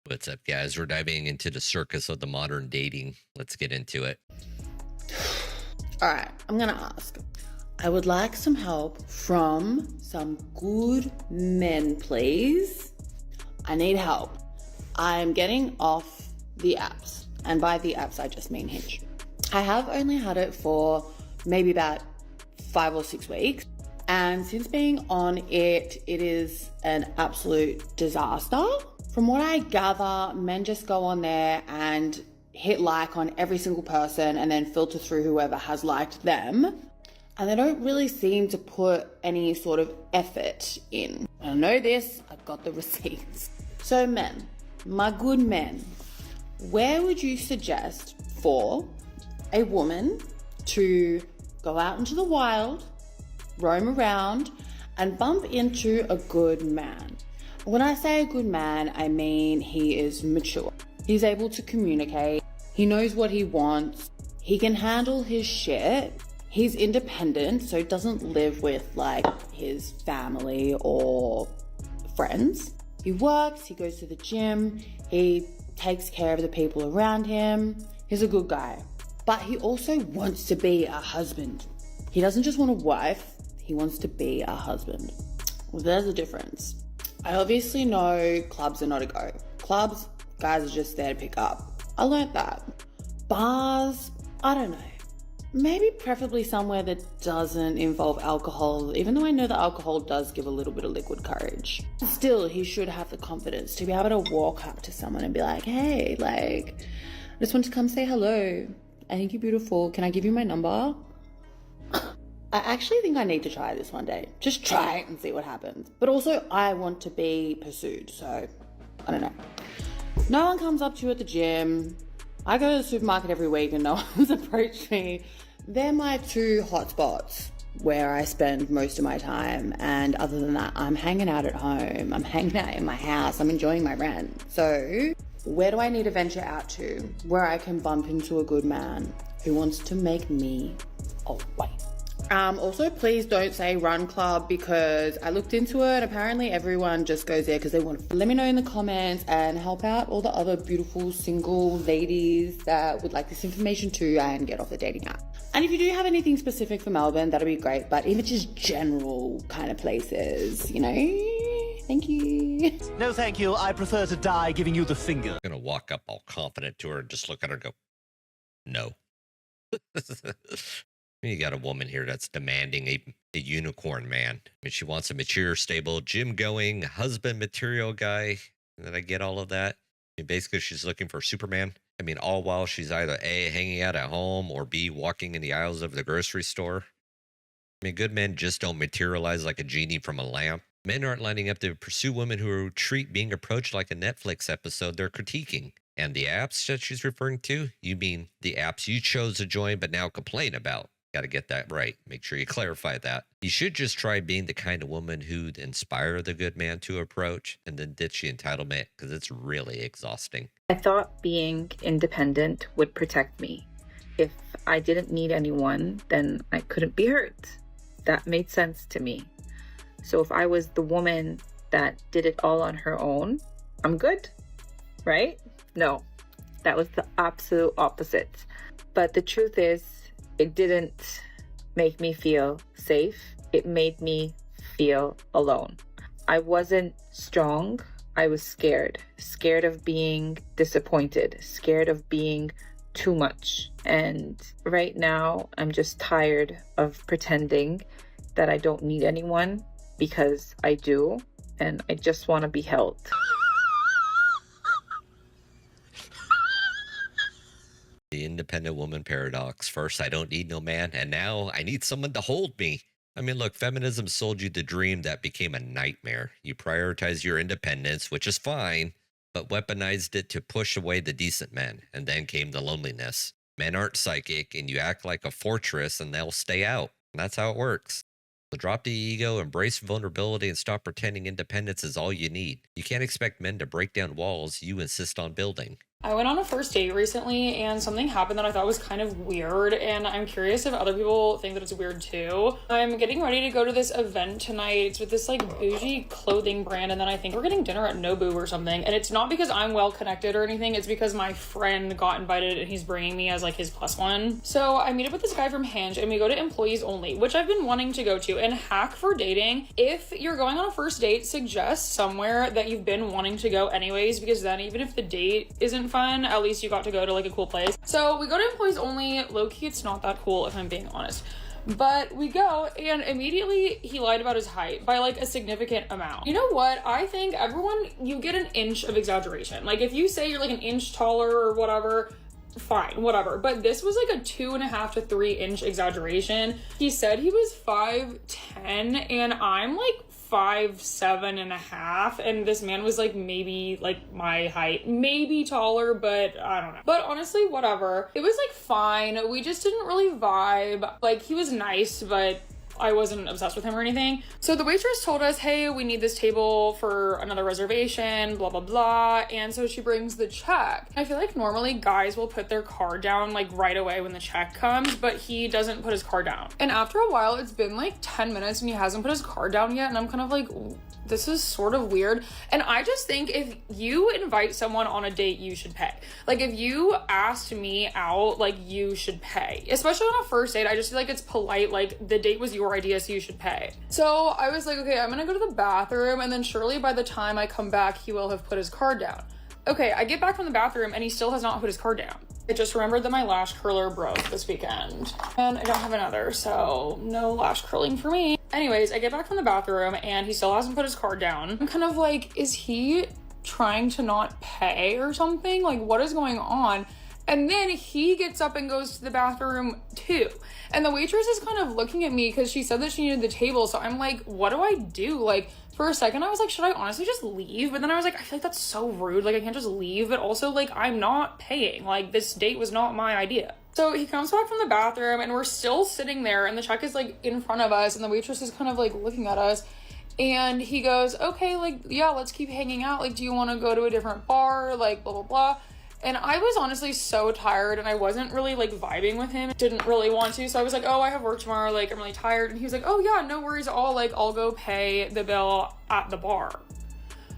What's up, guys? We're diving into the circus of the modern dating. Let's get into it. All right, I'm gonna ask. I would like some help from some good men, please. I need help. I'm getting off the apps, and by the apps, I just mean Hinge. I have only had it for maybe about 5 or 6 weeks, and since being on it, it is an absolute disaster. From what I gather, men just go on there and hit like on every single person and then filter through whoever has liked them. And they don't really seem to put any sort of effort in. I know this, I've got the receipts. So men, my good men, where would you suggest for a woman to go out into the wild, roam around, and bump into a good man? When I say a good man, I mean he is mature. He's able to communicate. He knows what he wants. He can handle his shit. He's independent, so doesn't live with like his family or friends. He works, he goes to the gym, he takes care of the people around him. He's a good guy. But he also wants to be a husband. He doesn't just want a wife, he wants to be a husband. Well, there's a difference. I obviously know clubs are not a go. Clubs, guys are just there to pick up. I learnt that. Bars, I don't know. Maybe preferably somewhere that doesn't involve alcohol, even though I know that alcohol does give a little bit of liquid courage. Still, he should have the confidence to be able to walk up to someone and be like, hey, like, I just want to come say hello. I think you're beautiful. Can I give you my number? I actually think I need to try this one day. Just try it and see what happens. But also, I want to be pursued, so I don't know. No one comes up to you at the gym. I go to the supermarket every week and no one's approached me. They're my two hotspots where I spend most of my time. And other than that, I'm hanging out at home. I'm hanging out in my house. I'm enjoying my rent. So where do I need to venture out to where I can bump into a good man who wants to make me a wife? Also, please don't say Run Club because I looked into it. Apparently everyone just goes there because they want to. Let me know in the comments and help out all the other beautiful single ladies that would like this information too and get off the dating app. And if you do have anything specific for Melbourne, that'll be great. But if it's just general kind of places, you know, thank you. No, thank you. I prefer to die giving you the finger. I'm going to walk up all confident to her and just look at her and go, no. You got a woman here that's demanding a unicorn man. I mean, she wants a mature, stable, gym-going, husband material guy. And then I get all of that. I mean, basically, she's looking for Superman. I mean, all while she's either A, hanging out at home, or B, walking in the aisles of the grocery store. I mean, good men just don't materialize like a genie from a lamp. Men aren't lining up to pursue women who treat being approached like a Netflix episode they're critiquing. And the apps that she's referring to, you mean the apps you chose to join but now complain about. Got to get that right. Make sure you clarify that. You should just try being the kind of woman who'd inspire the good man to approach and then ditch the entitlement because it's really exhausting. I thought being independent would protect me. If I didn't need anyone, then I couldn't be hurt. That made sense to me. So if I was the woman that did it all on her own, I'm good, right? No, that was the absolute opposite. But the truth is, it didn't make me feel safe. It made me feel alone. I wasn't strong. I was scared. Scared of being disappointed. Scared of being too much. And right now, I'm just tired of pretending that I don't need anyone because I do. And I just want to be held. The independent woman paradox. First, I don't need no man, and now I need someone to hold me. I mean, look, feminism sold you the dream that became a nightmare. You prioritized your independence, which is fine, but weaponized it to push away the decent men, and then came the loneliness. Men aren't psychic, and you act like a fortress, and they'll stay out. And that's how it works. So drop the ego, embrace vulnerability, and stop pretending independence is all you need. You can't expect men to break down walls you insist on building. I went on a first date recently and something happened that I thought was kind of weird, and I'm curious if other people think that it's weird too. I'm getting ready to go to this event tonight. It's with this like bougie clothing brand, and then I think we're getting dinner at Nobu or something. And it's not because I'm well connected or anything, it's because my friend got invited and he's bringing me as like his plus one. So I meet up with this guy from Hinge and we go to employees only, which I've been wanting to go to. And hack for dating, if you're going on a first date, suggest somewhere that you've been wanting to go anyways, because then even if the date isn't fun, at least you got to go to like a cool place. So we go to employees only. Low-key, it's not that cool if I'm being honest. But we go, and immediately he lied about his height by like a significant amount. You know what? I think everyone, you get an inch of exaggeration. Like if you say you're like an inch taller or whatever, fine, whatever. But this was like a 2.5 to 3 inch exaggeration. He said he was 5'10", and I'm like 5'7.5", and this man was like maybe like my height, maybe taller, but I don't know. But honestly, whatever. It was like fine. We just didn't really vibe. Like he was nice, but I wasn't obsessed with him or anything. So the waitress told us, hey, we need this table for another reservation, blah, blah, blah. And so she brings the check. I feel like normally guys will put their card down like right away when the check comes, but he doesn't put his card down. And after a while, it's been like 10 minutes and he hasn't put his card down yet. And I'm kind of like, this is sort of weird. And I just think if you invite someone on a date, you should pay. Like if you asked me out, like you should pay. Especially on a first date, I just feel like it's polite. Like the date was your idea, so you should pay. So I was like, okay, I'm gonna go to the bathroom, and then surely by the time I come back, he will have put his card down. Okay, I get back from the bathroom and he still has not put his card down. I just remembered that my lash curler broke this weekend and I don't have another, so no lash curling for me. Anyways, I get back from the bathroom and he still hasn't put his card down. I'm kind of like, is he trying to not pay or something? Like, what is going on? And then he gets up and goes to the bathroom too. And the waitress is kind of looking at me because she said that she needed the table. So I'm like, what do I do? Like, for a second, I was like, should I honestly just leave? But then I was like, I feel like that's so rude. Like, I can't just leave. But also, like, I'm not paying. Like, this date was not my idea. So he comes back from the bathroom and we're still sitting there and the check is like in front of us and the waitress is kind of like looking at us. And he goes, okay, like, yeah, let's keep hanging out. Like, do you want to go to a different bar? Like, blah, blah, blah. And I was honestly so tired and I wasn't really like vibing with him. Didn't really want to. So I was like, oh, I have work tomorrow. Like, I'm really tired. And he was like, oh yeah, no worries at all. Like, I'll go pay the bill at the bar.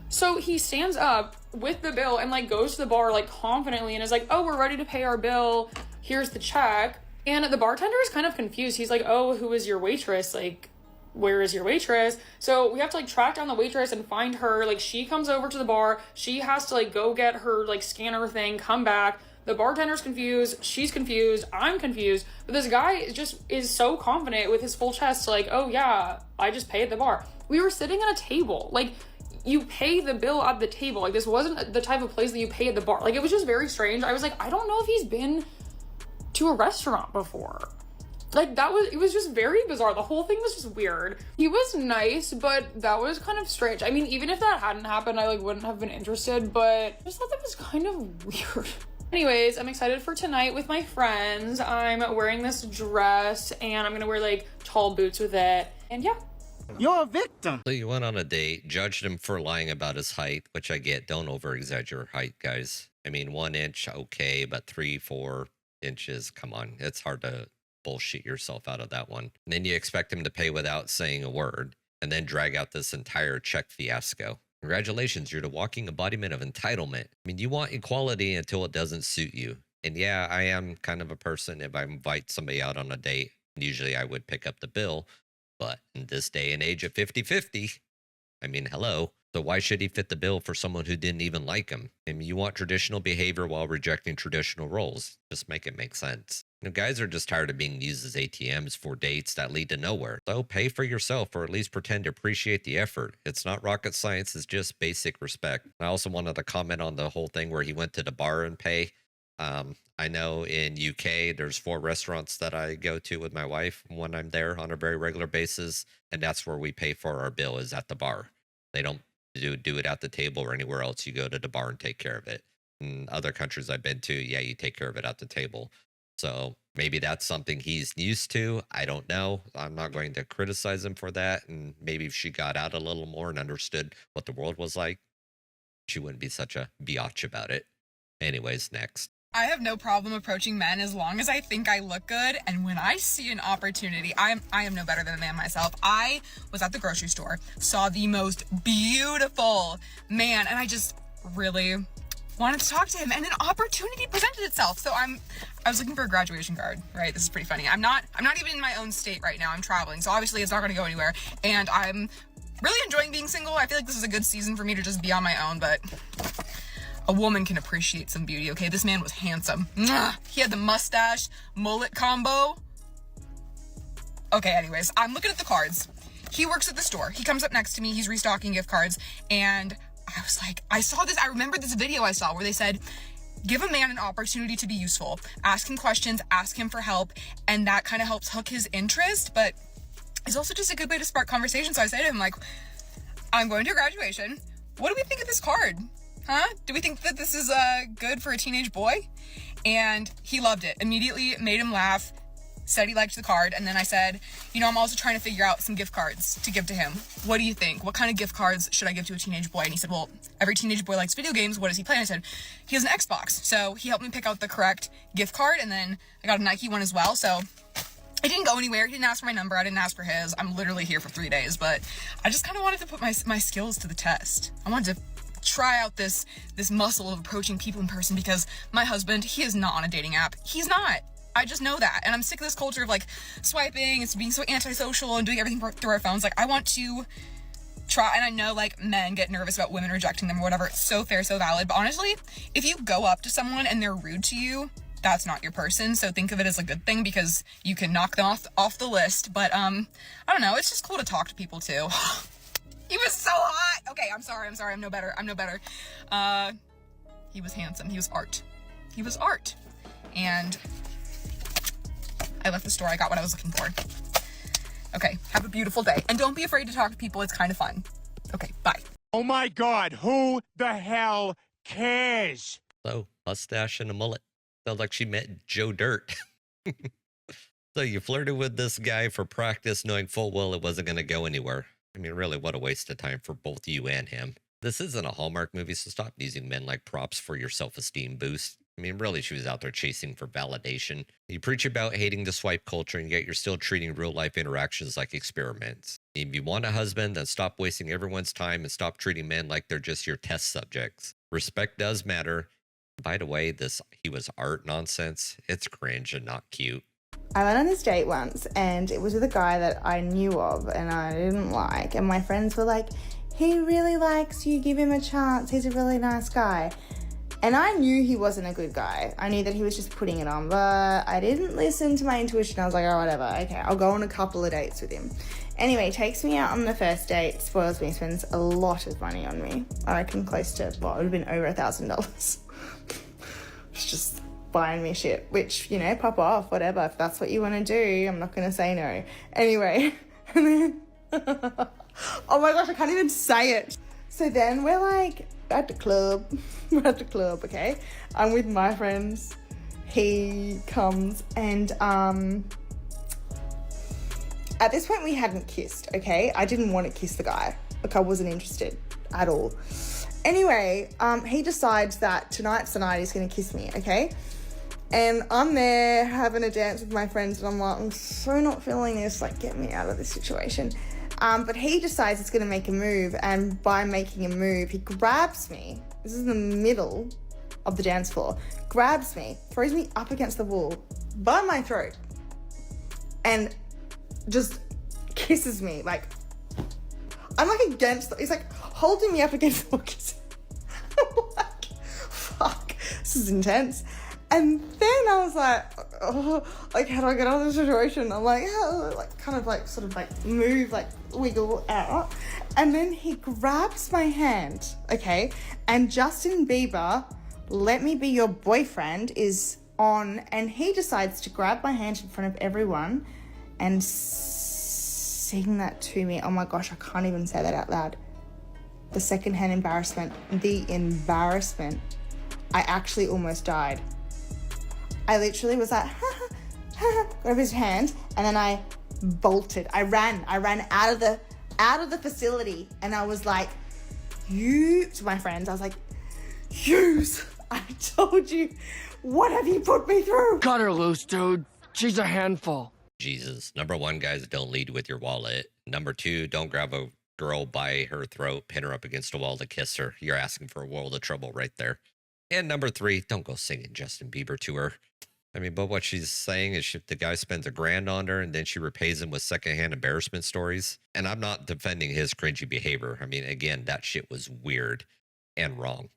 So he stands up with the bill and like goes to the bar like confidently and is like, oh, we're ready to pay our bill. Here's the check. And the bartender is kind of confused. He's like, oh, who is your waitress? Like, where is your waitress? So we have to like track down the waitress and find her. Like she comes over to the bar. She has to like go get her like scanner thing, come back. The bartender's confused. She's confused. I'm confused. But this guy is so confident with his full chest. Like, oh yeah, I just paid at the bar. We were sitting at a table. Like you pay the bill at the table. Like this wasn't the type of place that you pay at the bar. Like it was just very strange. I was like, I don't know if he's been to a restaurant before. Like it was just very bizarre. The whole thing was just weird. He was nice, but that was kind of strange. I mean, even if that hadn't happened, I like wouldn't have been interested, but I just thought that was kind of weird. Anyways, I'm excited for tonight with my friends. I'm wearing this dress and I'm gonna wear like tall boots with it. And yeah. You're a victim. So you went on a date, judged him for lying about his height, which I get. Don't over exaggerate height, guys. I mean, 1 inch, okay, but 3-4 inches, come on. It's hard to bullshit yourself out of that one. And then you expect him to pay without saying a word and then drag out this entire check fiasco. Congratulations, you're the walking embodiment of entitlement. I mean, you want equality until it doesn't suit you. And yeah, I am kind of a person, if I invite somebody out on a date, usually I would pick up the bill. But in this day and age of 50-50, I mean, hello. So why should he fit the bill for someone who didn't even like him? I mean, you want traditional behavior while rejecting traditional roles. Just make it make sense. You know, guys are just tired of being used as ATMs for dates that lead to nowhere. So pay for yourself or at least pretend to appreciate the effort. It's not rocket science, it's just basic respect. I also wanted to comment on the whole thing where he went to the bar and pay. I know in UK, there's 4 restaurants that I go to with my wife when I'm there on a very regular basis. And that's where we pay for our bill, is at the bar. They don't do it at the table or anywhere else. You go to the bar and take care of it. In other countries I've been to, yeah, you take care of it at the table. So maybe that's something he's used to. I don't know. I'm not going to criticize him for that. And maybe if she got out a little more and understood what the world was like, she wouldn't be such a biatch about it. Anyways, next. I have no problem approaching men as long as I think I look good, and when I see an opportunity, I am no better than a man myself. I was at the grocery store, saw the most beautiful man, and I just really wanted to talk to him, and an opportunity presented itself. So I was looking for a graduation card, right? This is pretty funny. I'm not even in my own state right now. I'm traveling, so obviously it's not going to go anywhere, and I'm really enjoying being single. I feel like this is a good season for me to just be on my own, but a woman can appreciate some beauty, okay? This man was handsome. Mwah! He had the mustache, mullet combo. Okay, anyways, I'm looking at the cards. He works at the store. He comes up next to me. He's restocking gift cards. And I was like, I remember this video I saw where they said, give a man an opportunity to be useful. Ask him questions, ask him for help. And that kind of helps hook his interest. But it's also just a good way to spark conversation. So I said to him, like, I'm going to graduation. What do we think of this card? Huh? Do we think that this is good for a teenage boy? And he loved it. Immediately made him laugh, said he liked the card. And then I said, I'm also trying to figure out some gift cards to give to him. What do you think? What kind of gift cards should I give to a teenage boy? And he said, well, every teenage boy likes video games. What does he play? And I said, he has an Xbox. So he helped me pick out the correct gift card. And then I got a Nike one as well. So it didn't go anywhere. He didn't ask for my number. I didn't ask for his. I'm literally here for 3 days. But I just kind of wanted to put my skills to the test. I wanted to try out this muscle of approaching people in person, because my husband, he is not on a dating app. He's not. I just know that. And I'm sick of this culture of like swiping and being so antisocial and doing everything through our phones. Like, I want to try, and I know like men get nervous about women rejecting them or whatever. It's so fair, so valid. But honestly, if you go up to someone and they're rude to you, that's not your person. So think of it as a good thing, because you can knock them off the list. But I don't know. It's just cool to talk to people too. He was so hot. Okay, I'm sorry. I'm no better. He was handsome. He was art. And I left the store. I got what I was looking for. Okay, have a beautiful day. And don't be afraid to talk to people. It's kind of fun. Okay, bye. Oh my God, who the hell cares? So, mustache and a mullet. Sounds like she met Joe Dirt. So you flirted with this guy for practice, knowing full well it wasn't going to go anywhere. I mean, really, what a waste of time for both you and him. This isn't a Hallmark movie, so stop using men like props for your self-esteem boost. I mean, really, she was out there chasing for validation. You preach about hating the swipe culture, and yet you're still treating real-life interactions like experiments. If you want a husband, then stop wasting everyone's time and stop treating men like they're just your test subjects. Respect does matter. By the way, this he was art nonsense, it's cringe and not cute. I went on this date once, and it was with a guy that I knew of and I didn't like, and my friends were like, he really likes you, give him a chance, he's a really nice guy. And I knew he wasn't a good guy. I knew that he was just putting it on, but I didn't listen to my intuition. I was like, oh, whatever, okay, I'll go on a couple of dates with him. Anyway, takes me out on the first date, spoils me, spends a lot of money on me. I reckon close to, well, it would have been over $1,000. It's just buying me shit, which, you know, pop off, whatever. If that's what you want to do, I'm not going to say no. Anyway, and then, oh my gosh, I can't even say it. So then we're like at the club, okay? I'm with my friends. He comes and, at this point we hadn't kissed, okay? I didn't want to kiss the guy. Like, I wasn't interested at all. Anyway, he decides that tonight's the night he's going to kiss me, okay? And I'm there having a dance with my friends, and I'm like, I'm so not feeling this, like, get me out of this situation. But he decides he's going to make a move, and by making a move, he grabs me. This is in the middle of the dance floor. Grabs me, throws me up against the wall by my throat, and just kisses me. Like, I'm like against, he's like holding me up against the wall. I'm like, fuck, this is intense. And then I was like, oh, like, how do I get out of this situation? I'm like, oh, like, kind of like, sort of like move, like wiggle out. And then he grabs my hand, okay? And Justin Bieber, Let Me Be Your Boyfriend is on, and he decides to grab my hand in front of everyone and sing that to me. Oh my gosh, I can't even say that out loud. The secondhand embarrassment, I actually almost died. I literally was like, grab his hand, and then I bolted. I ran out of the facility, and I was like, to my friends, I was like, use I told you. What have you put me through? Cut her loose, dude. She's a handful. Jesus. Number one, guys, don't lead with your wallet. Number two, don't grab a girl by her throat, pin her up against a wall to kiss her. You're asking for a world of trouble right there. And number three, don't go singing Justin Bieber to her. I mean, but what she's saying is if the guy spends $1,000 on her and then she repays him with secondhand embarrassment stories. And I'm not defending his cringy behavior. I mean, again, that shit was weird and wrong.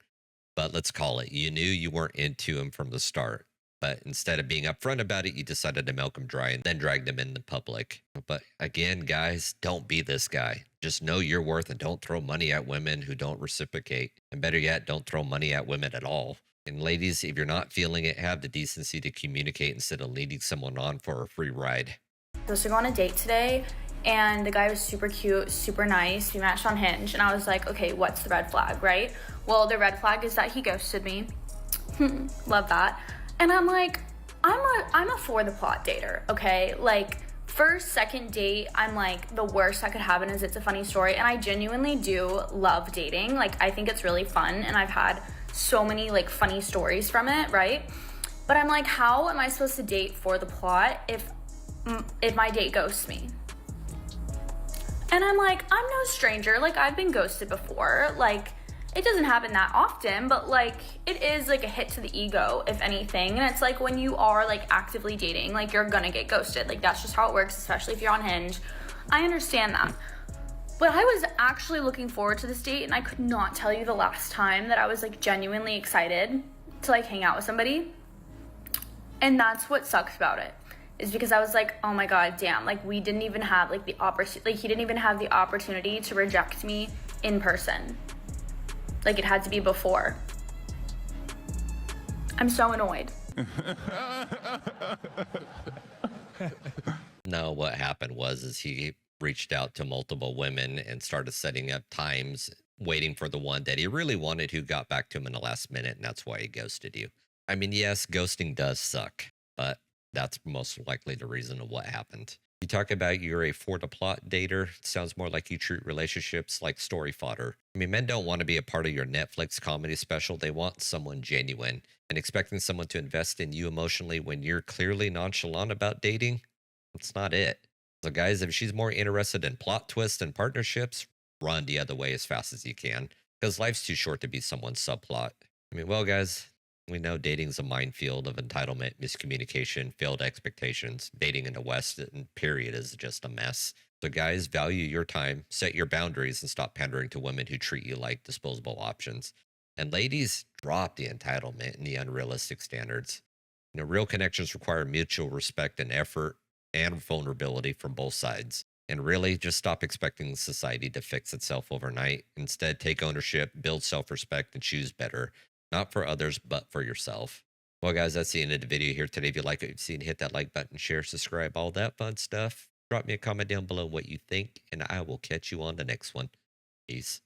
But let's call it. You knew you weren't into him from the start. But instead of being upfront about it, you decided to milk him dry and then dragged him in the public. But again, guys, don't be this guy. Just know your worth and don't throw money at women who don't reciprocate. And better yet, don't throw money at women at all. And ladies, if you're not feeling it, have the decency to communicate instead of leading someone on for a free ride. Supposed to go on a date today, and the guy was super cute, super nice. We matched on Hinge, and I was like, okay, what's the red flag, right? Well, the red flag is that he ghosted me. Love that. And I'm like, I'm a for the plot dater, okay? Like, first, second date, I'm like, the worst that could happen is it's a funny story. And I genuinely do love dating. Like, I think it's really fun, and I've had so many like funny stories from it, right? But I'm like, how am I supposed to date for the plot if my date ghosts me? And I'm like, I'm no stranger. Like, I've been ghosted before. Like, it doesn't happen that often, but like, it is like a hit to the ego, if anything. And it's like when you are like actively dating, like you're gonna get ghosted. Like, that's just how it works, especially if you're on Hinge. I understand that. But I was actually looking forward to this date, and I could not tell you the last time that I was like genuinely excited to like hang out with somebody. And that's what sucks about it, is because I was like, oh my god, damn, like we didn't even have like the opportunity, like he didn't even have the opportunity to reject me in person. Like, it had to be before. I'm so annoyed. No, what happened was he reached out to multiple women and started setting up times, waiting for the one that he really wanted who got back to him in the last minute, and that's why he ghosted you. I mean, yes, ghosting does suck, but that's most likely the reason of what happened. You talk about you're a for the plot dater. It sounds more like you treat relationships like story fodder. I mean, men don't want to be a part of your Netflix comedy special. They want someone genuine. And expecting someone to invest in you emotionally when you're clearly nonchalant about dating, it's not it. So guys, if she's more interested in plot twists and partnerships, run the other way as fast as you can, because life's too short to be someone's subplot. I mean, well, guys, we know dating's a minefield of entitlement, miscommunication, failed expectations. Dating in the West, period, is just a mess. So guys, value your time, set your boundaries, and stop pandering to women who treat you like disposable options. And ladies, drop the entitlement and the unrealistic standards. You know, real connections require mutual respect and effort and vulnerability from both sides. And really, just stop expecting society to fix itself overnight. Instead, take ownership, build self-respect, and choose better. Not for others, but for yourself. Well, guys, that's the end of the video here today. If you like what you've seen, hit that like button, share, subscribe, all that fun stuff. Drop me a comment down below what you think, and I will catch you on the next one. Peace.